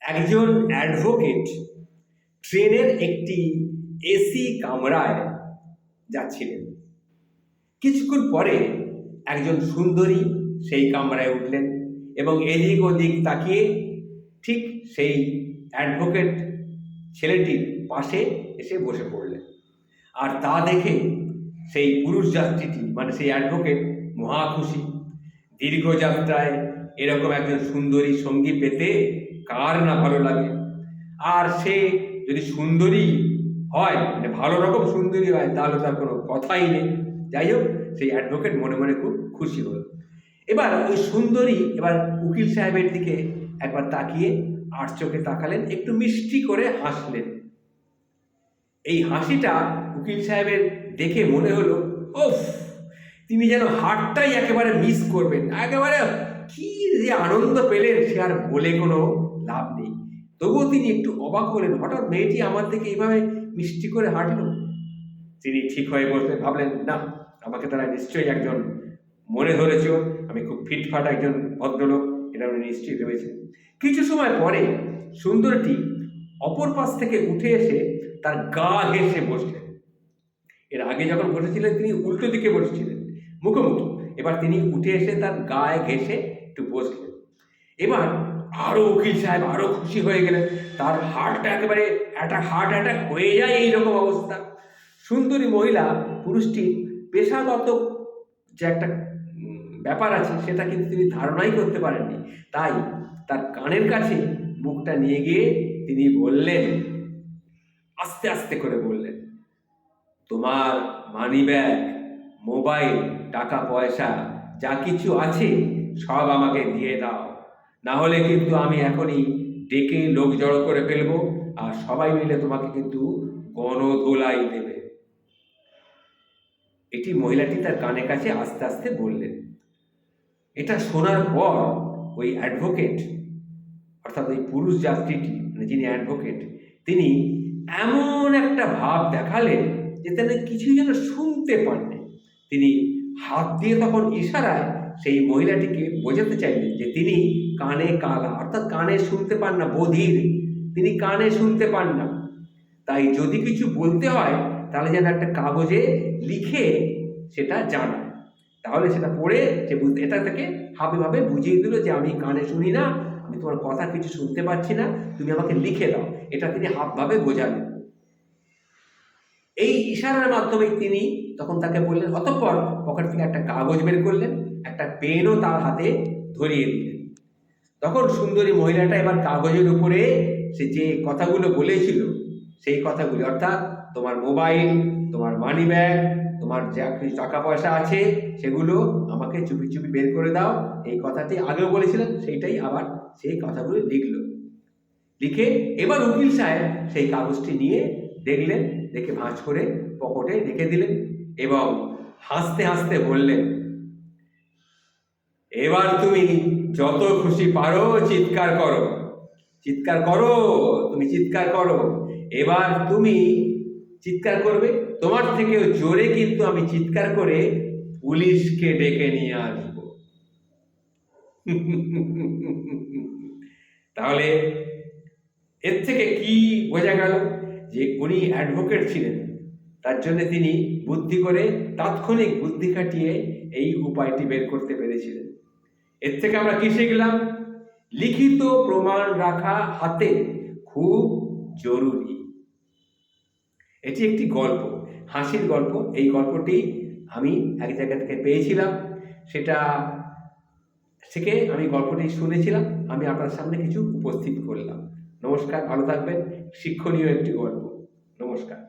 একজন অ্যাডভোকেট ট্রেনের একটি এসি কামরায় যাচ্ছিলেন। কিছুক্ষণ পরে একজন সুন্দরী সেই কামরায় উঠলেন এবং এদিক ওদিক তাকিয়ে ঠিক সেই অ্যাডভোকেট ছেলেটির পাশে এসে বসে পড়লেন। আর তা দেখে সেই পুরুষ যাত্রীটি মানে সেই অ্যাডভোকেট মহা খুশি। দীর্ঘ যাত্রায় এরকম একজন সুন্দরী সঙ্গী পেতে কার না ভালো লাগে। আর সে যদি সুন্দরী হয় মানে ভালো রকম সুন্দরী হয় তাহলে তার কোনো কথাই নেই। যাই হোক, সেই অ্যাডভোকেট মনে মনে খুব খুশি হল। এবার ওই সুন্দরী এবার উকিল সাহেবের দিকে একবার তাকিয়ে আর চোখে তাকালেন, একটু মিষ্টি করে হাসলেন। এই হাসিটা উকিল সাহেবের দেখে মনে হলো, ওফ, তিনি যেন হারটাই একেবারে মিস করবেন। একেবারে কি যে আনন্দ পেলেন সে আর বলে কোনো লাভ নেই। তবুও তিনি একটু অবাক হলেন, হঠাৎ মেয়েটি আমার দিকে এইভাবে মিষ্টি করে হাঁটল। তিনি ঠিক হয়ে বসলেন, ভাবলেন না, আমাকে তারা নিশ্চয়ই একজন মনে ধরেছ, আমি খুব ফিটফাট একজন ভদ্রলোক, এটা উনি নিশ্চয়ই ভেবেছেন। কিছু সময় পরে সুন্দরটি অপর পাশ থেকে উঠে এসে তার গা ঘেঁষে বসলেন। এর আগে যখন বসেছিলেন তিনি উল্টো দিকে বসেছিলেন, মুখোমুখি। এবার তিনি উঠে এসে তার গায়ে ঘেঁষে একটু বসলেন। এবার আরো উকিল সাহেব আরো খুশি হয়ে গেলেন। তার হার্টটা একেবারে হার্ট অ্যাটাক হয়ে যায় এইরকম অবস্থা। সুন্দরী মহিলা পুরুষটির পেশাগত যে একটা ব্যাপার আছে সেটা কিন্তু তিনি ধারণাই করতে পারেননি। তাই তার কানের কাছে মুখটা নিয়ে গিয়ে তিনি বললেন, আস্তে আস্তে করে বললেন, তোমার মানিব্যাগ, মোবাইল, টাকা পয়সা যা কিছু আছে সব আমাকে দিয়ে দাও, না হলে কিন্তু আমি এখনই ডেকে লোক জড়ো করে ফেলবো আর সবাই মিলে তোমাকে কিন্তু গণধোলাই দেবে। এটি মহিলাটি তার কানের কাছে আস্তে আস্তে বললেন। এটা শোনার পর ওই অ্যাডভোকেট অর্থাৎ ওই পুরুষ যাত্রীটি মানে যিনি অ্যাডভোকেট, তিনি এমন একটা ভাব দেখালেন যে তিনি কিছুই যেন শুনতে পাননি। তিনি হাত দিয়ে তখন ইশারায় সেই মহিলাটিকে বোঝাতে চাইলেন যে তিনি কানে কালা, অর্থাৎ কানে শুনতে পান না, বধির, তিনি কানে শুনতে পান না। তাই যদি কিছু বলতে হয় তাহলে যেন একটা কাগজে লিখে সেটা জানায়, তাহলে সেটা পড়ে সে বুঝতে, এটা থেকে হাবিভাবে বুঝিয়ে দিল যে আমি কানে শুনি না, আমি তোমার কথা কিছু শুনতে পাচ্ছি না, তুমি আমাকে লিখে দাও। এটা তিনি হাবভাবে বোঝালেন। এই ইশারার মাধ্যমে তিনি তখন তাকে বললেন, অতঃপর পকেট থেকে একটা কাগজ বের করলেন, একটা পেনও তার হাতে ধরিয়ে দিলেন। তখন সুন্দরী মহিলাটা এবার কাগজের উপরে সে যে কথাগুলো বলেছিল সেই কথাগুলি, অর্থাৎ তোমার মোবাইল, তোমার মানি ব্যাগ, তোমার যা কিছু টাকা পয়সা আছে সেগুলো আমাকে চুপি চুপি বের করে দাও, এই কথাটি আগেও বলেছিলেন সেইটাই আবার সেই কথাগুলো লিখলো। লিখে এবার উকিল সাহেব সেই কাগজটি নিয়ে দেখলেন, দেখে ভাঁজ করে পকেটে রেখে দিলেন এবং হাসতে হাসতে বললেন, এবার তুমি যত খুশি পারো চিৎকার করো, চিৎকার করো, তুমি চিৎকার করো। এবার তুমি চিৎকার করবে, তোমার থেকেও জোরে কিন্তু আমি চিৎকার করে পুলিশকে ডেকে নিয়ে আসবো। তাহলে এর থেকে কি বোঝা গেল যে উনি অ্যাডভোকেট ছিলেন, তার জন্য তিনি বুদ্ধি করে তাৎক্ষণিক বুদ্ধি খাটিয়ে এই উপায়টি বের করতে পেরেছিলেন। এর থেকে আমরা কি শিখলাম? লিখিত প্রমাণ রাখা হাতে খুব জরুরি। এটি একটি গল্প, হাসির গল্প। এই গল্পটি আমি এক জায়গা থেকে পেয়েছিলাম, সেটা থেকে আমি গল্পটি শুনেছিলাম, আমি আপনার সামনে কিছু উপস্থিত করলাম। নমস্কার, ভালো থাকবেন। শিক্ষণীয় একটি গল্প। নমস্কার।